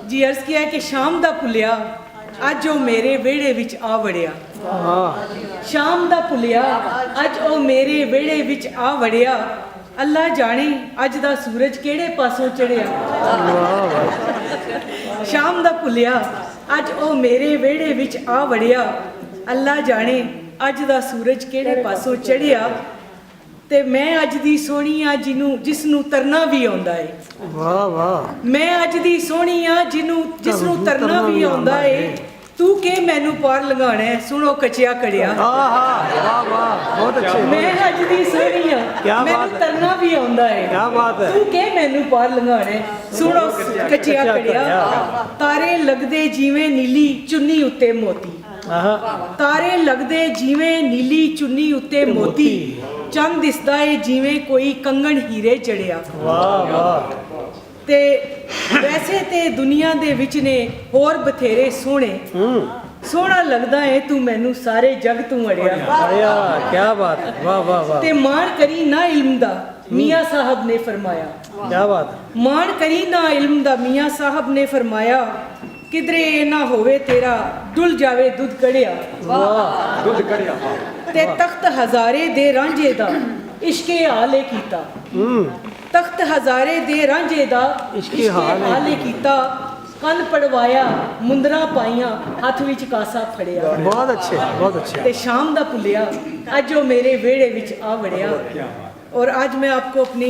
ਜੀ ਅਰਜ਼ ਕਿਹਾ ਕਿ ਸ਼ਾਮ ਦਾ ਭੁੱਲਿਆ ਅੱਜ ਉਹ ਮੇਰੇ ਵਿਹੜੇ ਵਿੱਚ ਆ ਵੜਿਆ। ਸ਼ਾਮ ਦਾ ਭੁੱਲਿਆ ਅੱਜ ਉਹ ਮੇਰੇ ਵਿਹੜੇ ਵਿੱਚ ਆ ਵੜਿਆ। ਅੱਲਾ ਜਾਣੇ ਅੱਜ ਦਾ ਸੂਰਜ ਕਿਹੜੇ ਪਾਸੋਂ ਚੜਿਆ। ਸ਼ਾਮ ਦਾ ਭੁੱਲਿਆ ਅੱਜ ਉਹ ਮੇਰੇ ਵਿਹੜੇ ਵਿੱਚ ਆ ਵੜਿਆ। ਅੱਲਾ ਜਾਣੇ ਅੱਜ ਦਾ ਸੂਰਜ ਕਿਹੜੇ ਪਾਸੋਂ ਚੜਿਆ। ਤੇ ਮੈਂ ਅੱਜ ਦੀ ਸੋਹਣੀ ਆ ਜਿਸ ਨੂੰ ਤਰਨਾ ਵੀ ਆਉਂਦਾ ਏ। ਵਾਹ ਵਾਹ। ਮੈਂ ਅੱਜ ਦੀ ਸੋਹਣੀ ਆ ਜਿਸ ਨੂੰ ਤਰਨਾ ਵੀ ਆਉਂਦਾ ਏ। ਤੂੰ ਕਿ ਮੈਨੂੰ ਪਾਰ ਲੰਘਾਣਾ ਹੈ ਸੁਣੋ ਕੱਚਿਆ ਕੜਿਆ। ਵਾਹ ਵਾਹ ਬਹੁਤ ਅੱਛੇ। ਮੈਂ ਅੱਜ ਦੀ ਸੋਹਣੀ ਆ ਮੈਨੂੰ ਤਰਨਾ ਵੀ ਆਉਂਦਾ ਏ। ਕੀ ਬਾਤ ਹੈ। ਤੂੰ ਕਿ ਮੈਨੂੰ ਪਾਰ ਲੰਘਾਣਾ ਹੈ ਸੁਣੋ ਕੱਚਿਆ ਕੜਿਆ। ਤਾਰੇ ਲੱਗਦੇ ਜਿਵੇਂ ਨੀਲੀ ਚੁੰਨੀ ਉੱਤੇ ਮੋਤੀ। ਤਾਰੇ ਲੱਗਦੇ ਜਿਵੇਂ ਨੀਲੀ ਚੁੰਨੀ ਉੱਤੇ ਮੋਤੀ। ਚੰਨ ਦਿਸਦਾ ਏ ਜਿਵੇਂ ਕੋਈ ਕੰਗਣ ਹੀਰੇ ਚੜਿਆ। ਵਾਹ ਵਾਹ। ਤੇ ਵੈਸੇ ਤੇ ਦੁਨੀਆ ਦੇ ਵਿੱਚ ਨੇ ਹੋਰ ਬਥੇਰੇ ਸੋਹਣੇ। ਸੋਹਣਾ ਲੱਗਦਾ ਏ ਤੂੰ ਮੈਨੂੰ ਸਾਰੇ ਜਗ ਤੂੰ ਅੜਿਆ। ਕੀ ਬਾਤ ਹੈ। ਵਾਹ ਵਾਹ ਵਾਹ। ਤੇ ਮਾਣ ਕਰੀ ਨਾ ਇਲਮ ਦਾ ਮੀਆਂ ਸਾਹਿਬ ਨੇ ਫਰਮਾਇਆ। ਕੀ ਬਾਤ। ਮਾਣ ਕਰੀ ਨਾ ਇਲਮ ਦਾ ਮੀਆਂ ਸਾਹਿਬ ਨੇ ਫਰਮਾਇਆ। ਕਿਧਰੇ ਇਹ ਨਾ ਹੋਵੇ ਤੇਰਾ ਡੁੱਲ ਜਾਵੇ ਦੁੱਧ ਕੜਿਆ। ਵਾਹ ਦੁੱਧ ਕੜਿਆ। ਤੇ ਤਖਤ ਹਜ਼ਾਰੇ ਦੇ ਰਾਂਝੇ ਦਾ ਇਸ਼ਕੇ ਹਾਲੇ ਕੀਤਾ। ਤਖਤ ਹਜ਼ਾਰੇ ਦੇ ਰਾਂਝੇ ਦਾ ਇਸ਼ਕੇ ਹਾਲੇ ਕੀਤਾ। ਕੰਨ ਪੜਵਾਇਆ ਮੁੰਦਰਾ ਪਾਈਆਂ ਹੱਥ ਵਿੱਚ ਕਾਸਾ ਫੜਿਆ। ਬਹੁਤ ਅੱਛੇ ਬਹੁਤ ਅੱਛੇ। ਤੇ ਸ਼ਾਮ ਦਾ ਭੁੱਲਿਆ ਅੱਜ ਉਹ ਮੇਰੇ ਵਿਹੜੇ ਵਿੱਚ ਆ ਵੜਿਆ। और आज मैं आपको अपनी